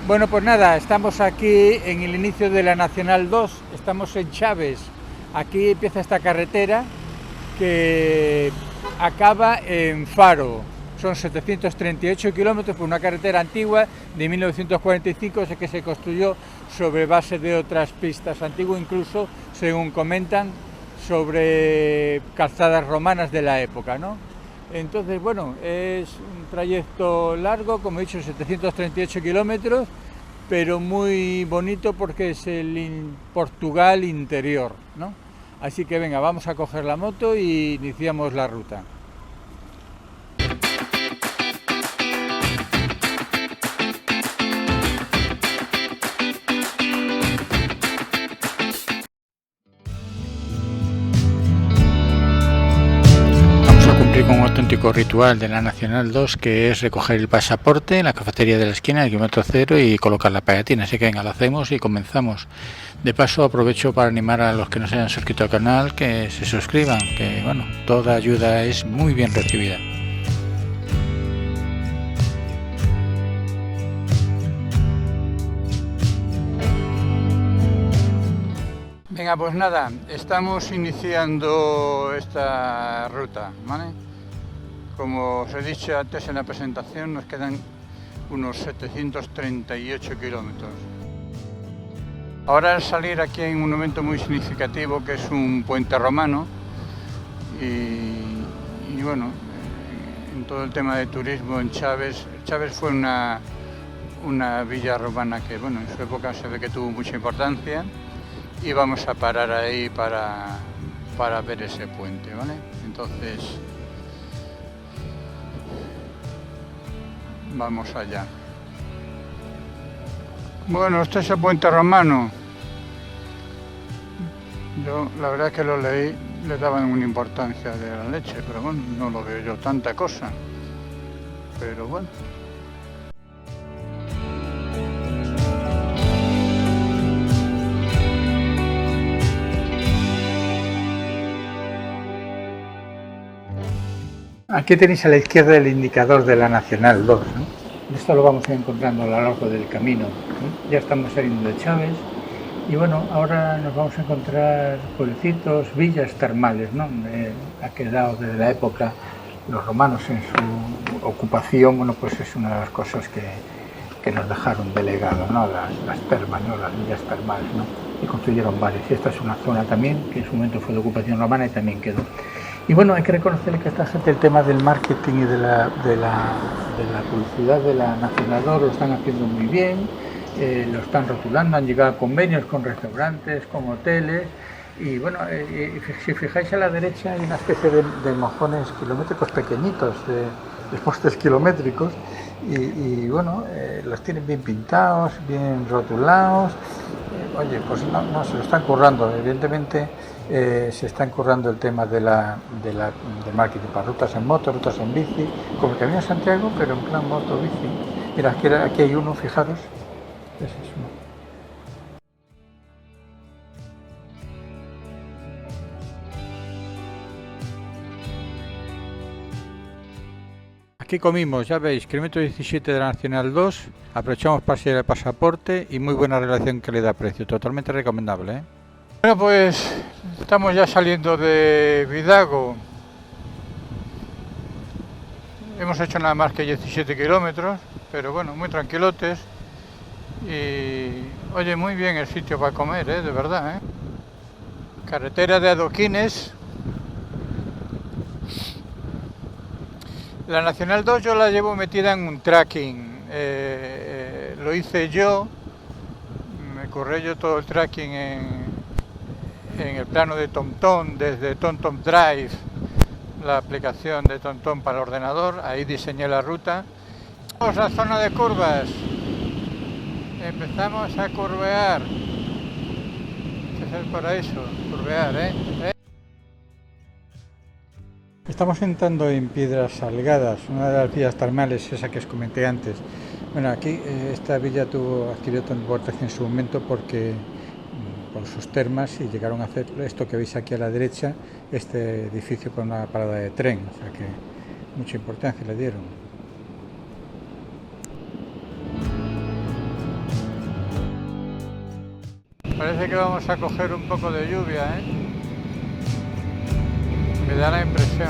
Bueno, pues nada, estamos aquí en el inicio de la Nacional 2, estamos en Chaves. Aquí empieza esta carretera que acaba en Faro. Son 738 kilómetros por una carretera antigua de 1945, que se construyó sobre base de otras pistas antiguas, incluso, según comentan, sobre calzadas romanas de la época, ¿no? Entonces, bueno, es un trayecto largo, como he dicho, 738 kilómetros, pero muy bonito porque es el Portugal interior, ¿no? Así que venga, vamos a coger la moto y iniciamos la ruta. Con un auténtico ritual de la Nacional 2, que es recoger el pasaporte en la cafetería de la esquina del kilómetro cero y colocar la pegatina. Así que venga, lo hacemos y comenzamos. De paso aprovecho para animar a los que no se hayan suscrito al canal que se suscriban, que bueno, toda ayuda es muy bien recibida. Venga, pues nada, estamos iniciando esta ruta, ¿vale? Como os he dicho antes en la presentación, nos quedan unos 738 kilómetros. Ahora al salir aquí hay un momento muy significativo que es un puente romano y bueno, en todo el tema de turismo en Chaves fue una villa romana que bueno, en su época se ve que tuvo mucha importancia y vamos a parar ahí para ver ese puente, ¿vale? Entonces vamos allá. Bueno, este es el puente romano. Yo la verdad es que lo leí, le daban una importancia de la leche, pero bueno, no lo veo yo tanta cosa. Pero bueno. Aquí tenéis a la izquierda el indicador de la Nacional 2, ¿no? Esto lo vamos a ir encontrando a lo largo del camino, ¿no? Ya estamos saliendo de Chaves y bueno, ahora nos vamos a encontrar pueblecitos, villas termales, ¿no? Ha quedado desde la época los romanos en su ocupación, bueno, pues es una de las cosas que nos dejaron de legado, ¿no? Las termas, ¿no? Las villas termales, ¿no? Y construyeron varias. Y esta es una zona también que en su momento fue de ocupación romana y también quedó. Y bueno, hay que reconocerle que esta gente el tema del marketing y de la publicidad de la Nacional 2 lo están haciendo muy bien, lo están rotulando, han llegado a convenios con restaurantes, con hoteles y bueno, si fijáis a la derecha hay una especie de mojones kilométricos pequeñitos, de postes kilométricos y bueno, los tienen bien pintados, bien rotulados. Oye, pues no, se lo están currando, evidentemente se están currando el tema del marketing para rutas en moto, rutas en bici, como el Camino de Santiago, pero en plan moto, bici. Mira, aquí hay uno, fijaros, ese es uno. Aquí comimos, ya veis, kilómetro 17 de la Nacional 2, aprovechamos para hacer el pasaporte y muy buena relación calidad-precio, totalmente recomendable, ¿eh? Bueno, pues estamos ya saliendo de Vidago. Hemos hecho nada más que 17 kilómetros, pero bueno, muy tranquilotes. Y oye, muy bien el sitio para comer, de verdad, Carretera de adoquines. La Nacional 2 yo la llevo metida en un tracking. Lo hice yo, me corré yo todo el tracking en el plano de TomTom, desde TomTom Drive, la aplicación de TomTom para el ordenador. Ahí diseñé la ruta. Vamos a la zona de curvas. Empezamos a curvear. Este es el paraíso, curvear, Estamos entrando en Piedras Salgadas, una de las villas termales, esa que os comenté antes. Bueno, aquí esta villa adquirió tanta importancia en su momento porque por sus termas y llegaron a hacer esto que veis aquí a la derecha, este edificio con una parada de tren, o sea que mucha importancia le dieron. Parece que vamos a coger un poco de lluvia, ¿eh? Me da la impresión.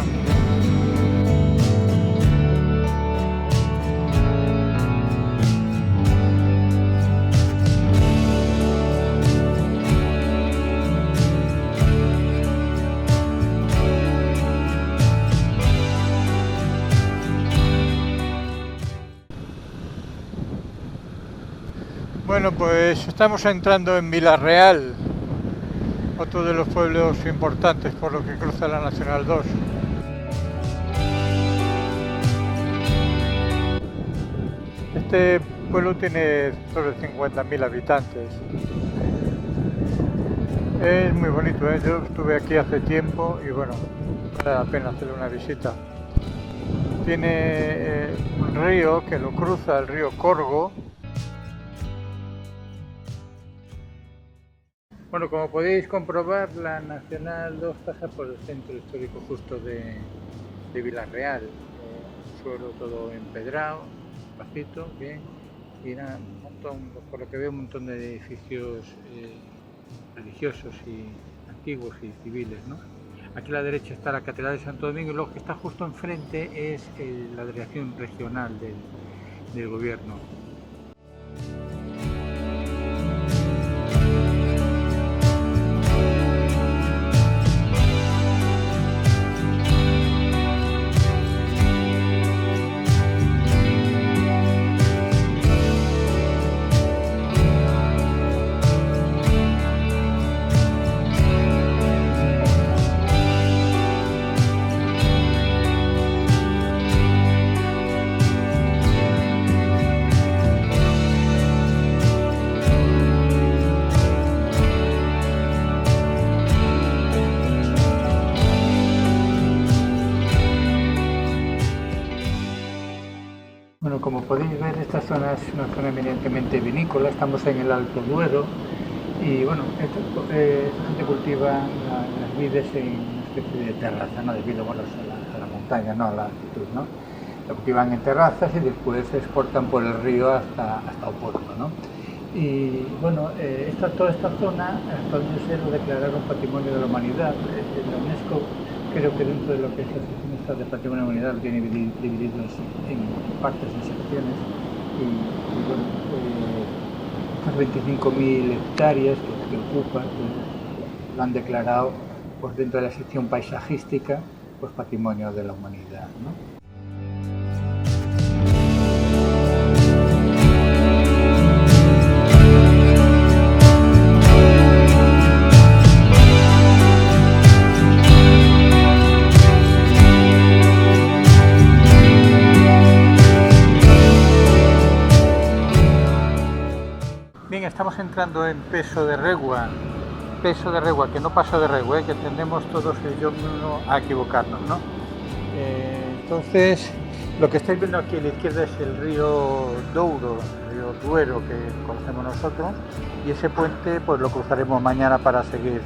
Bueno, pues estamos entrando en Vila-real, otro de los pueblos importantes por lo que cruza la Nacional 2. Este pueblo tiene sobre 50.000 habitantes. Es muy bonito, ¿eh? Yo estuve aquí hace tiempo y bueno, vale la pena hacerle una visita. Tiene un río que lo cruza, el río Corgo. Bueno, como podéis comprobar, la Nacional 2 pasa por el centro histórico justo de Vila-real. Suelo todo empedrado, despacito, bien, y nada, un montón, por lo que veo, un montón de edificios religiosos y antiguos y civiles, ¿no? Aquí a la derecha está la Catedral de Santo Domingo y lo que está justo enfrente es la delegación regional del gobierno. Bueno, como podéis ver, esta zona es una zona eminentemente vinícola, estamos en el Alto Duero y bueno, esta gente cultiva las vides en una especie de terraza, ¿no? Debido bueno, a la montaña, no a la altitud, ¿no? Lo cultivan en terrazas y después se exportan por el río hasta Oporto, ¿no? Y bueno, toda esta zona actualmente lo declararon Patrimonio de la Humanidad. La UNESCO creo que dentro de lo que es la sección de Patrimonio de la Humanidad lo tiene dividido en partes, en secciones y bueno, estas 25.000 hectáreas que ocupa lo han declarado pues, dentro de la sección paisajística pues Patrimonio de la Humanidad, ¿no? Bien, estamos entrando en Peso de Regua, que no Paso de Regua, que tendemos todos el yo a equivocarnos, ¿no? Entonces, lo que estáis viendo aquí a la izquierda es el río Douro, el río Duero que conocemos nosotros, y ese puente pues lo cruzaremos mañana para seguir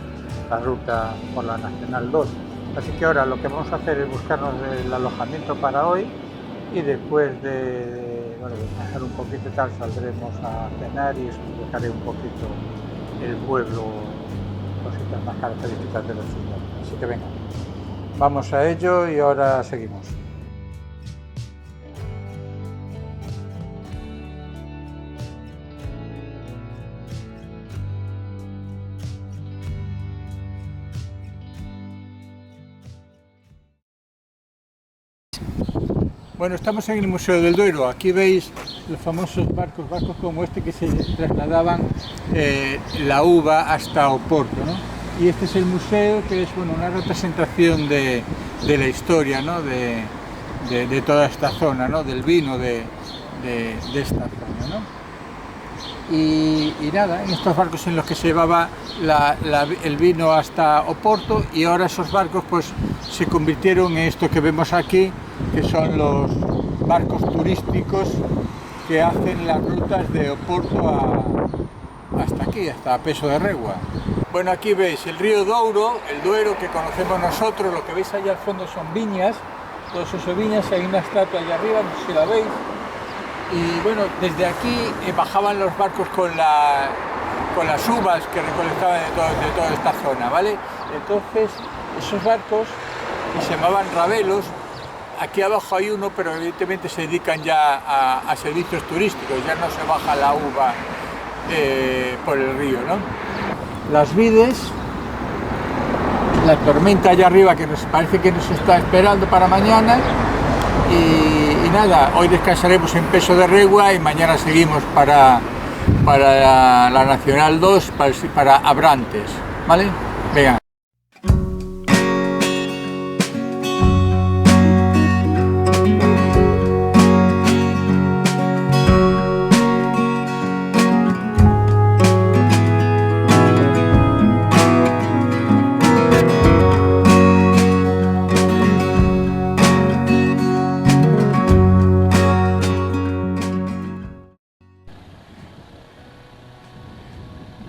la ruta por la Nacional 2. Así que ahora lo que vamos a hacer es buscarnos el alojamiento para hoy y después de descansar un poquito y tal, saldremos a cenar y os dejaré un poquito el pueblo, cositas más características de la ciudad. Así que venga, vamos a ello y ahora seguimos. Bueno, estamos en el Museo del Duero. Aquí veis los famosos barcos como este que se trasladaban la uva hasta Oporto, ¿no? Y este es el museo, que es bueno, una representación de la historia, ¿no? de toda esta zona, ¿no? Del vino de esta zona, ¿no? Y nada, en estos barcos en los que se llevaba el vino hasta Oporto, y ahora esos barcos pues se convirtieron en esto que vemos aquí, que son los barcos turísticos que hacen las rutas de Oporto hasta aquí, hasta Peso de Regua. Bueno, aquí veis el río Douro, el Duero que conocemos nosotros. Lo que veis allá al fondo son viñas, todos esos viñas, hay una estatua allá arriba, no sé si la veis. Y bueno, desde aquí bajaban los barcos con con las uvas que recolectaban de toda esta zona, ¿vale? Entonces, esos barcos, que se llamaban rabelos, aquí abajo hay uno, pero evidentemente se dedican ya a servicios turísticos, ya no se baja la uva por el río, ¿no? Las vides, la tormenta allá arriba que nos parece que nos está esperando para mañana, y nada, hoy descansaremos en Peso de Regua y mañana seguimos para la Nacional 2, para Abrantes, ¿vale? Venga.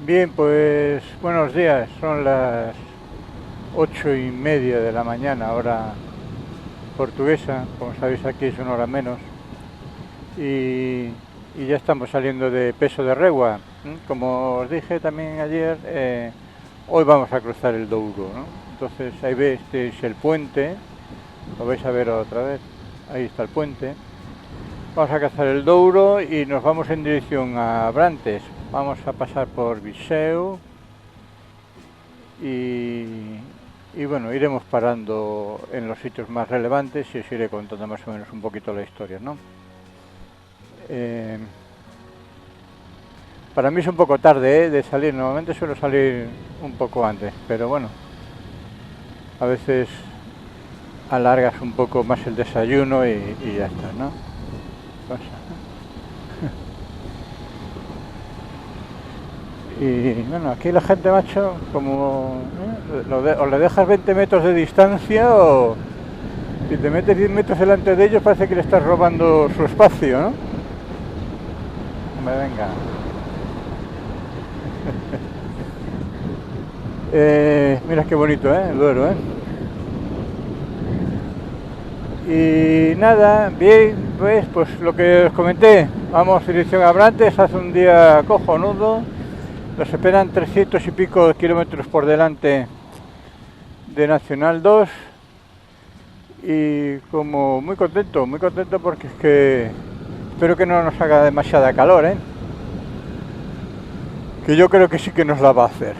Bien, pues buenos días, son las 8:30 de la mañana, hora portuguesa, como sabéis aquí es una hora menos, y ya estamos saliendo de Peso de Regua. Como os dije también ayer, hoy vamos a cruzar el Douro, ¿no? Entonces ahí veis, este es el puente, lo vais a ver otra vez, ahí está el puente. Vamos a cruzar el Douro y nos vamos en dirección a Abrantes. Vamos a pasar por Viseu y bueno, iremos parando en los sitios más relevantes y os iré contando más o menos un poquito la historia, ¿no? Para mí es un poco tarde de salir, normalmente suelo salir un poco antes, pero bueno, a veces alargas un poco más el desayuno y ya está, ¿no? Y bueno, aquí la gente, macho, como o le dejas 20 metros de distancia, o si te metes 10 metros delante de ellos parece que le estás robando su espacio, ¿no? Hombre, venga. Mira qué bonito, el Duero, Y nada, bien, pues lo que os comenté, vamos dirección a Abrantes, hace un día cojonudo. Nos esperan 300 y pico kilómetros por delante de Nacional 2 y como muy contento porque es que espero que no nos haga demasiada calor, que yo creo que sí que nos la va a hacer.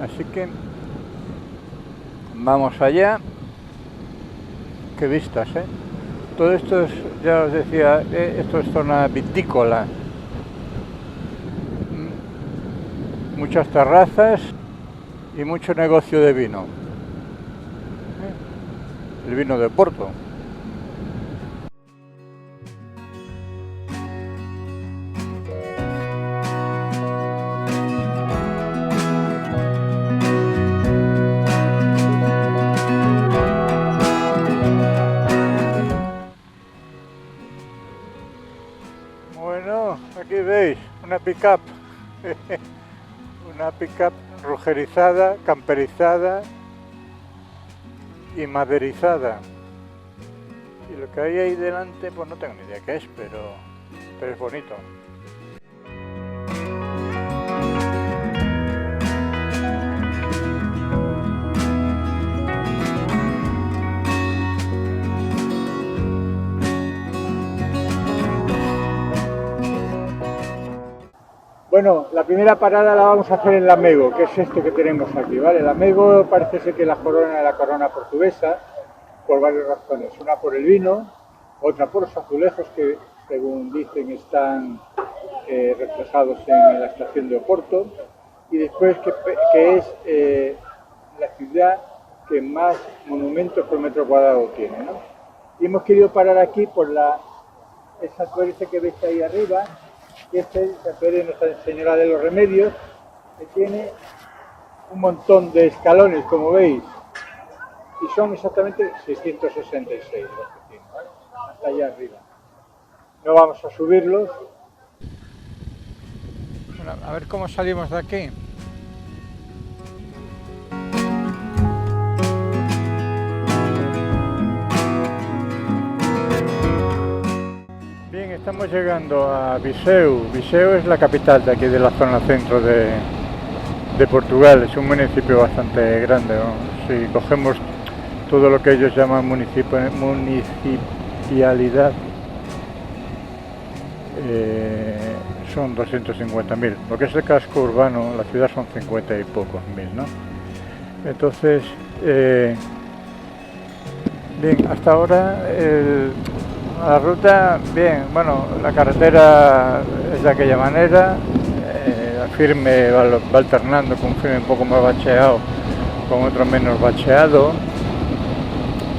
Así que vamos allá. Qué vistas, Todo esto es, ya os decía, esto es zona vitícola. Muchas terrazas y mucho negocio de vino. El vino de Porto. Bueno, aquí veis una pick-up. Una pick-up rugerizada, camperizada y maderizada. Y lo que hay ahí delante, pues no tengo ni idea qué es, pero es bonito. Bueno, la primera parada la vamos a hacer en Lamego, que es esto que tenemos aquí, ¿vale? Lamego parece ser que la corona portuguesa, por varias razones. Una por el vino, otra por los azulejos que, según dicen, están reflejados en la estación de Oporto, y después que es la ciudad que más monumentos por metro cuadrado tiene, ¿no? Y hemos querido parar aquí por esa torre que veis ahí arriba, y esta es la torre de Nuestra Señora de los Remedios, que tiene un montón de escalones, como veis, y son exactamente 666 los que tiene, ¿vale? Hasta allá arriba. No vamos a subirlos. Bueno, a ver cómo salimos de aquí. Estamos llegando a Viseu. Viseu es la capital de aquí, de la zona centro de Portugal. Es un municipio bastante grande, ¿no? Si cogemos todo lo que ellos llaman municipalidad, son 250.000. Lo que es el casco urbano, la ciudad son 50 y pocos mil, ¿no? Entonces, bien, hasta ahora la ruta, bien, bueno, la carretera es de aquella manera, firme va alternando con un firme un poco más bacheado, con otro menos bacheado.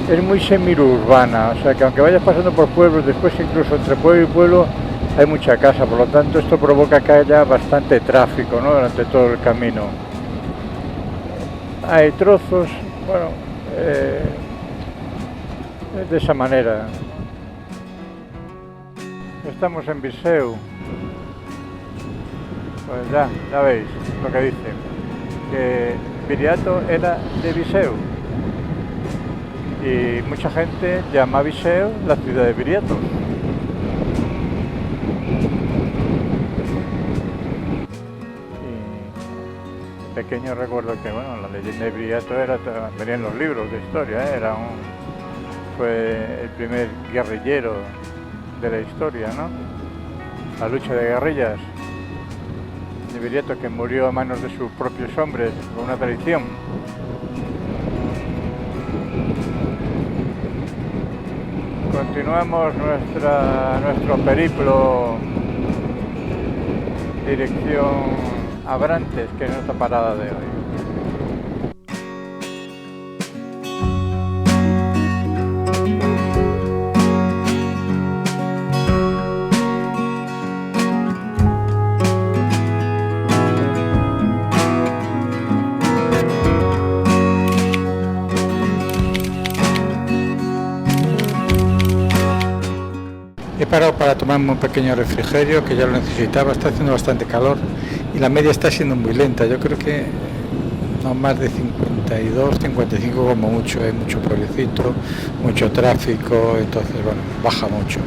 Es muy semiurbana, o sea que aunque vayas pasando por pueblos, después incluso entre pueblo y pueblo hay mucha casa, por lo tanto esto provoca que haya bastante tráfico, ¿no?, durante todo el camino. Hay trozos, bueno, de esa manera. Estamos en Viseu. Pues ya veis lo que dice, que Viriato era de Viseu y mucha gente llama a Viseu la ciudad de Viriato. Y pequeño recuerdo que, bueno, la leyenda de Viriato venía en los libros de historia, fue el primer guerrillero de la historia, ¿no? La lucha de guerrillas de Viriato, que murió a manos de sus propios hombres por una traición. Continuamos nuestro periplo dirección Abrantes, que es nuestra parada de hoy. He parado para tomarme un pequeño refrigerio, que ya lo necesitaba. Está haciendo bastante calor y la media está siendo muy lenta. Yo creo que no más de 52, 55 como mucho. Hay mucho pueblecito, mucho tráfico, entonces bueno, baja mucho.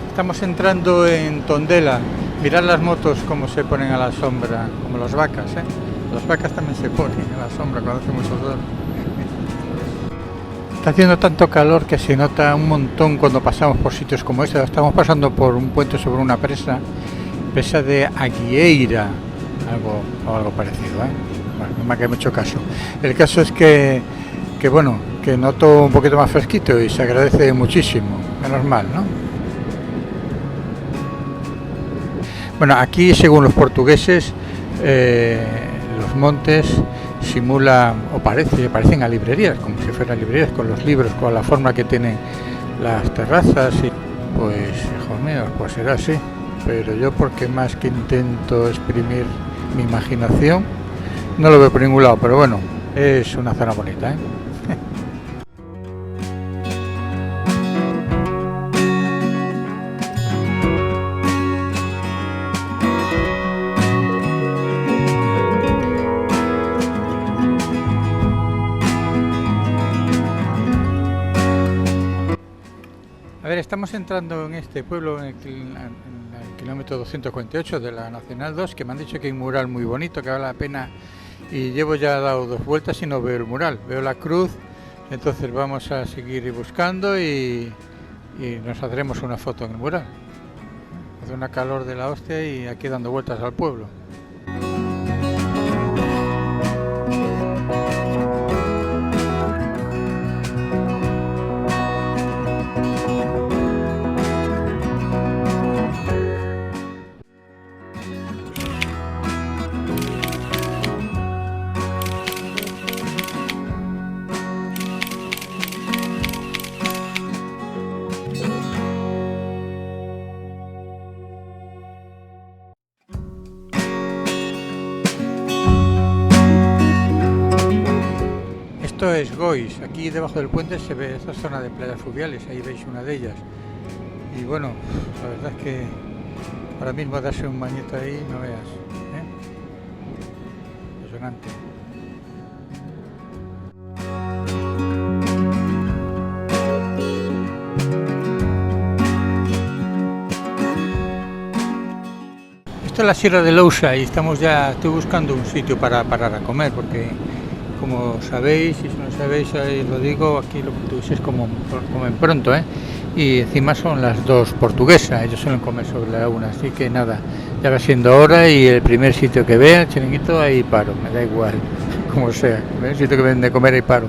Estamos entrando en Tondela. Mirad las motos como se ponen a la sombra, como las vacas, ¿eh? Las vacas también se ponen a la sombra cuando hace mucho sol. Está haciendo tanto calor que se nota un montón cuando pasamos por sitios como este. Estamos pasando por un puente sobre una presa de Aguieira, algo parecido, ¿eh? Bueno, no me ha quedado mucho caso. El caso es que bueno, que noto un poquito más fresquito y se agradece muchísimo, menos mal, ¿no? Bueno, aquí, según los portugueses, los montes simulan, o parecen a librerías, como si fueran librerías, con los libros, con la forma que tienen las terrazas. Y pues, hijos míos, pues será así. Pero yo, porque más que intento exprimir mi imaginación, no lo veo por ningún lado. Pero bueno, es una zona bonita, ¿eh? A ver, estamos entrando en este pueblo, en el kilómetro 248 de la Nacional 2, que me han dicho que hay un mural muy bonito, que vale la pena, y llevo ya dado 2 vueltas y no veo el mural, veo la cruz. Entonces vamos a seguir buscando y nos haremos una foto en el mural. Hace una calor de la hostia y aquí dando vueltas al pueblo. Esto es Gois. Aquí debajo del puente se ve esta zona de playas fluviales, ahí veis una de ellas. Y bueno, la verdad es que ahora mismo darse un bañito ahí, no veas, ¿eh? Impresionante. a la Sierra de Lousa y estoy buscando un sitio para parar a comer, porque como sabéis, y si no sabéis, lo digo, aquí los portugueses comen pronto, y encima son las 2 portuguesas, ellos suelen comer sobre la 1, así que nada, ya va siendo hora y el primer sitio que vea, chiringuito, ahí paro, me da igual, como sea, el primer sitio que ven de comer ahí paro.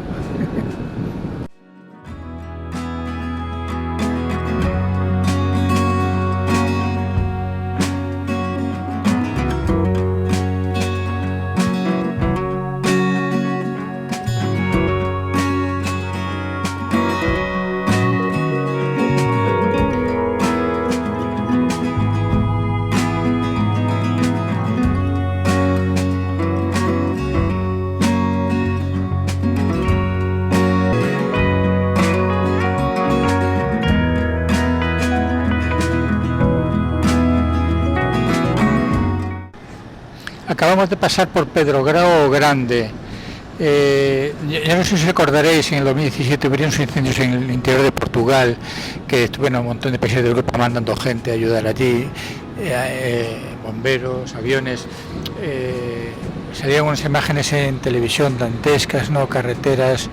Acabamos de pasar por Pedrograo Grande. Ya no sé si recordaréis, en el 2017 hubieron incendios en el interior de Portugal, que estuvieron un montón de países de Europa mandando gente a ayudar allí, bomberos, aviones. Salían unas imágenes en televisión dantescas, ¿no? Carreteras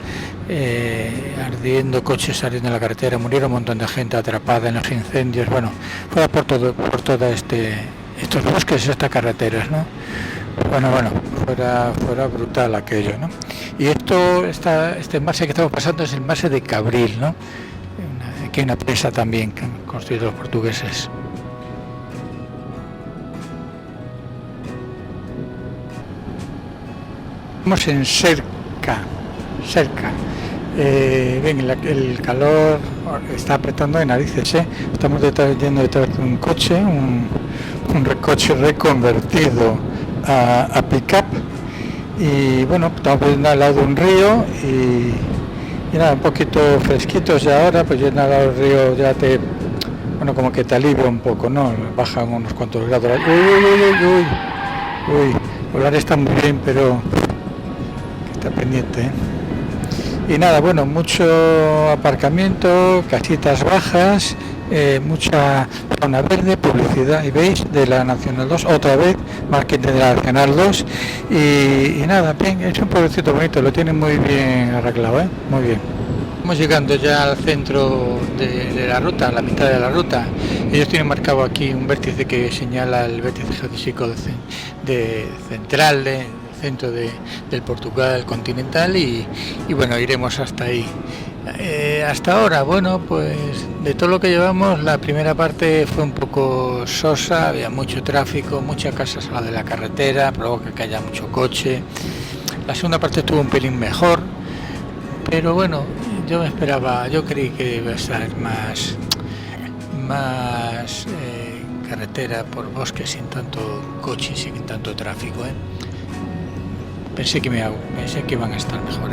ardiendo, coches ardiendo en la carretera, murieron un montón de gente atrapada en los incendios. Bueno, fuera por todos estos bosques, estas carreteras, ¿no? Bueno, fuera brutal aquello, ¿no? Y este embalse que estamos pasando es el embalse de Cabril, ¿no? Aquí hay una presa también que han construido los portugueses. Estamos en Cerca. El calor está apretando de narices, Estamos yendo detrás de un coche, un coche reconvertido a pick-up, y bueno, estamos yendo al lado de un río y nada, un poquito fresquitos ya ahora, pues yendo al lado del río como que te alivia un poco, ¿no? Bajan unos cuantos grados. Uy, volar está muy bien, pero está pendiente, Y nada, mucho aparcamiento, casitas bajas, mucha zona verde, publicidad, y veis, de la Nacional 2, otra vez, marketing de la Nacional 2, y nada, bien, es un pueblecito bonito, lo tienen muy bien arreglado, muy bien. Estamos llegando ya al centro de la ruta, a la mitad de la ruta. Ellos tienen marcado aquí un vértice que señala el vértice geodésico central del centro del Portugal continental, y bueno, iremos hasta ahí. Hasta ahora, pues de todo lo que llevamos, la primera parte fue un poco sosa, había mucho tráfico, muchas casas al lado de la carretera, provoca que haya mucho coche. La segunda parte estuvo un pelín mejor, pero bueno, yo creí que iba a estar más carretera por bosques, sin tanto coche, sin tanto tráfico, Pensé que iban a estar mejor,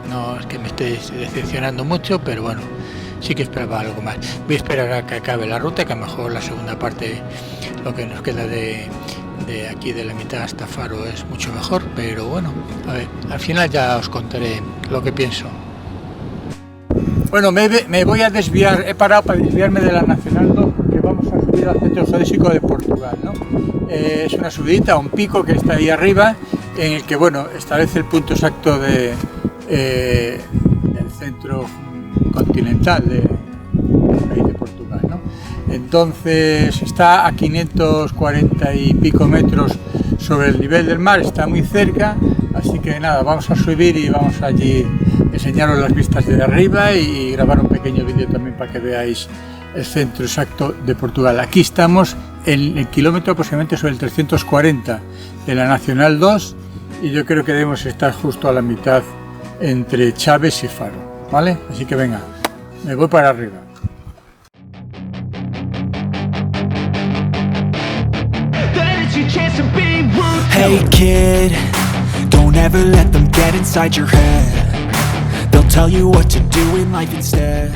No es que me esté decepcionando mucho, pero bueno, sí que esperaba algo más. Voy a esperar a que acabe la ruta, que a lo mejor la segunda parte, lo que nos queda de aquí de la mitad hasta Faro, es mucho mejor, pero bueno, a ver, al final ya os contaré lo que pienso. Bueno, me voy a desviar, he parado para desviarme de la Nacional 2, porque vamos a subir al centro geodésico de Portugal, ¿no? Es una subidita, un pico que está ahí arriba, en el que, establece el punto exacto del centro continental de Portugal, ¿no? Entonces está a 540 y pico metros sobre el nivel del mar, está muy cerca, así que nada, vamos a subir y vamos allí enseñaros las vistas de arriba y grabar un pequeño vídeo también para que veáis el centro exacto de Portugal. Aquí estamos en el kilómetro aproximadamente sobre el 340 de la Nacional 2, y yo creo que debemos estar justo a la mitad entre Chaves y Faro, ¿vale? Así que venga, me voy para arriba. Hey kid, don't ever let them get inside your head. They'll tell you what to do in life instead.